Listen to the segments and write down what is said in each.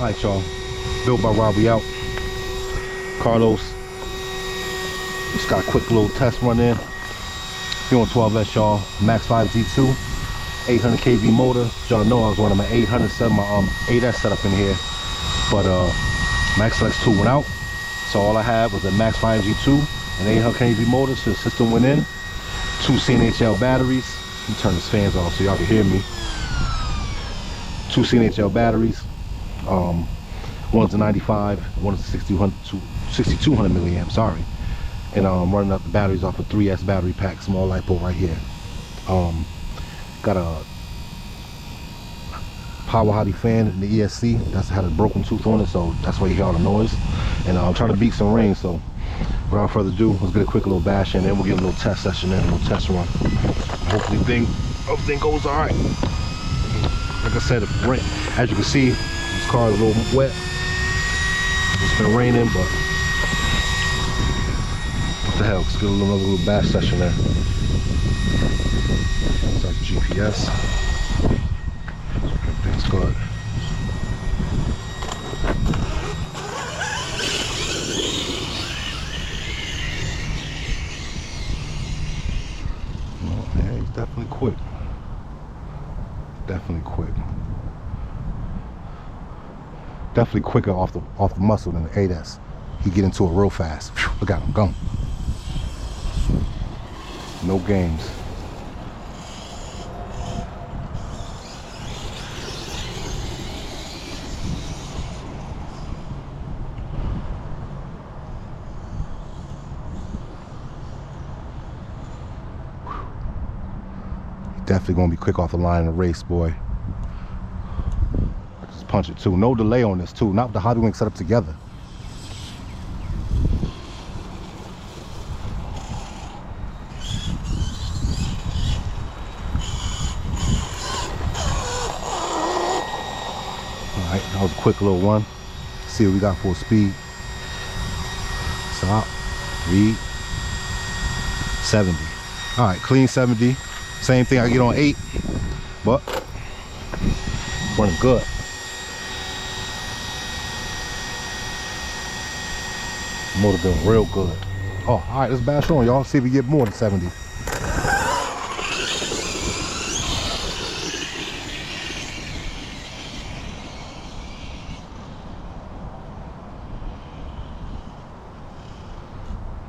Alright, y'all. Built by Robbie out. Carlos. Just got a quick little test run in. Here on 12S, y'all. MAX5 Z2. 800 kV motor. Y'all know I was running my 800 set, my 8S setup in here. But MAX5 went out. So all I had was a MAX5 Z2, an 800 kV motor. So the system went in. 2 CNHL batteries. Let me turn this fans off so y'all can hear me. 2 CNHL batteries. One's a 95, one's a 6200 milliamp, sorry. And I'm running up the batteries off a 3S battery pack, small LiPo right here. Got a power hottie fan in the ESC. That's had a broken tooth on it, so that's why you hear all the noise. And I'm trying to beat some rain, so without further ado, let's get a quick little bash in, and we'll get a little test session in, a little test run. Hopefully everything goes all right. Like I said, rain, as you can see, this car is a little wet. It's been raining, but what the hell? Let's get another little bash session there. Start the GPS. Everything's good. Oh, yeah, he's definitely quick. Definitely quick. Definitely quicker off the muscle than the 8S. He get into it real fast. Whew, look at him, go. No games. Definitely gonna be quick off the line in the race, boy. I just punch it too. No delay on this too. Not with the hobby wing set up together. Alright, that was a quick little one. See what we got for speed. Stop. Read. 70. Alright, clean 70. Same thing I get on 8, but running good. Motor doing real good. Oh, all right, let's bash on, y'all. See if we get more than 70.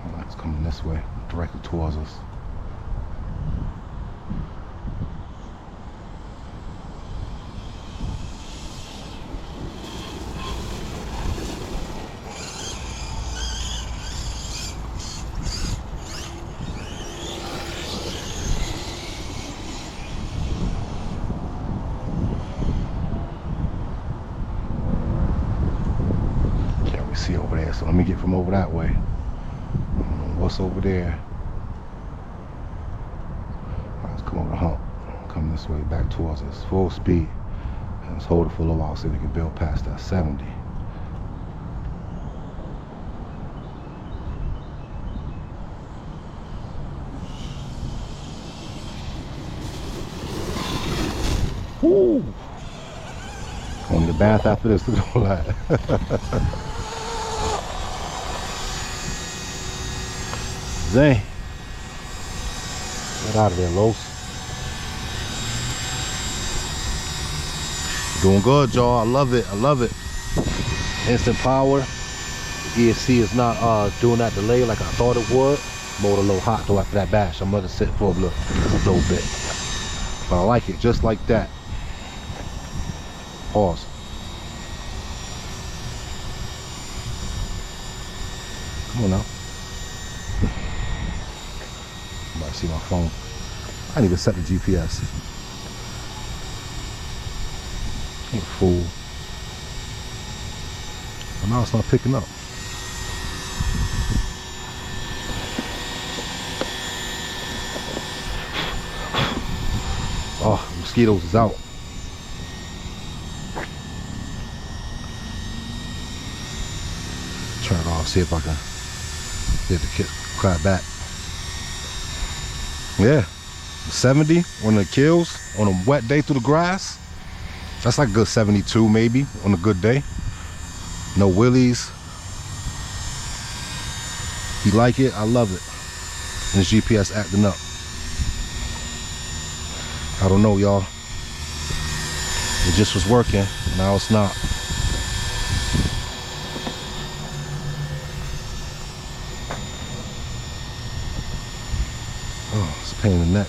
Oh, it's coming this way, directly towards us. See over there, so let me get from over that way. What's over there? All right, let's come over the hump. Come this way, back towards us, full speed. And let's hold it for a little while, see if we can build past that 70. Woo! Going to the bath after this. Look at all that. Zay. Get out of there, Los. Doing good, y'all. I love it. I love it. Instant power. The ESC is not doing that delay like I thought it would. Motor a little hot though after that bash. I'm gonna sit for a little bit. But I like it just like that. Pause. Come on now. I'm about to see my phone. I didn't even set the GPS. I'm a fool. But now it's not picking up. Oh, mosquitoes is out. Turn it off, see if I can get the kit clap back. Yeah, 70 on the kills on a wet day through the grass. That's like a good 72 maybe on a good day. No wheelies. You like it, I love it. And this GPS acting up. I don't know, y'all. It just was working, now it's not. Oh, it's a pain in the neck.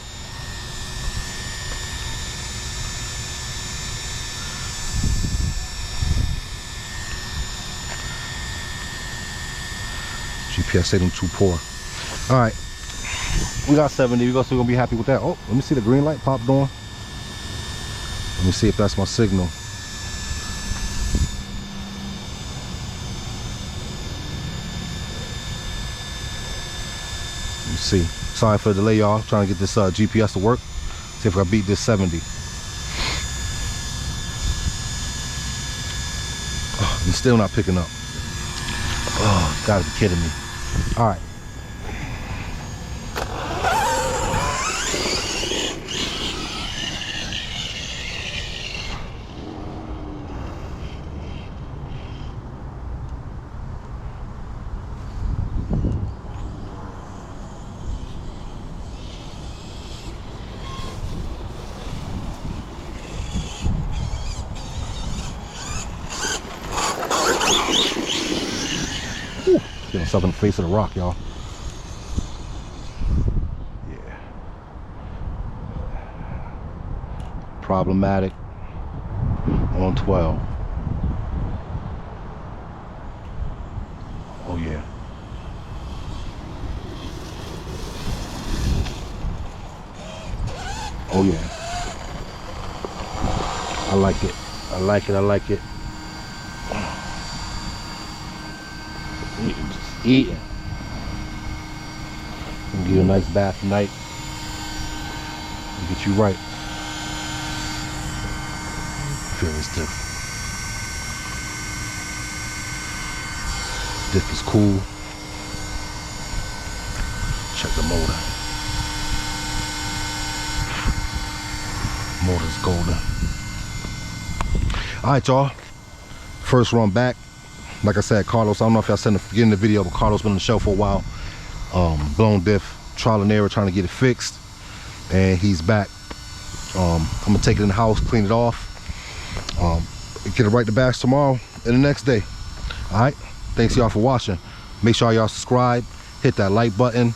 GPS say them too poor. All right, we got 70. We're gonna be happy with that. Oh, let me see the green light popped on. Let me see if that's my signal. Let me see. Sorry for the delay, y'all. Trying to get this GPS to work. See if I beat this 70. Oh, I'm still not picking up. Oh, you gotta be kidding me. All right. Get myself in the face of the rock, y'all. Yeah. Problematic on 12. Oh yeah. Oh yeah. I like it. I like it. I like it. Just eating. And give you a nice bath tonight. And get you right. Feel this dip. Dip is cool. Check the motor. Motor's golden. Alright, y'all. First run back. Like I said, Carlos, I don't know if y'all seen the beginning of the video, but Carlos been on the show for a while. Blown diff, trial and error, trying to get it fixed. And he's back. I'm gonna take it in the house, clean it off. Get it right to bash tomorrow and the next day. Alright? Thanks y'all for watching. Make sure y'all subscribe, hit that like button,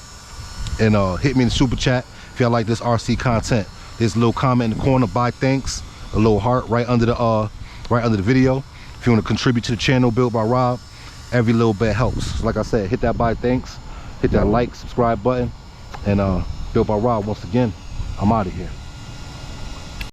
and hit me in the super chat if y'all like this RC content. There's a little comment in the corner, buy thanks, a little heart right under the video. If you want to contribute to the channel Built by Rob, every little bit helps. Like I said, hit that buy thanks, hit that like, subscribe button, and Built by Rob, once again, I'm out of here.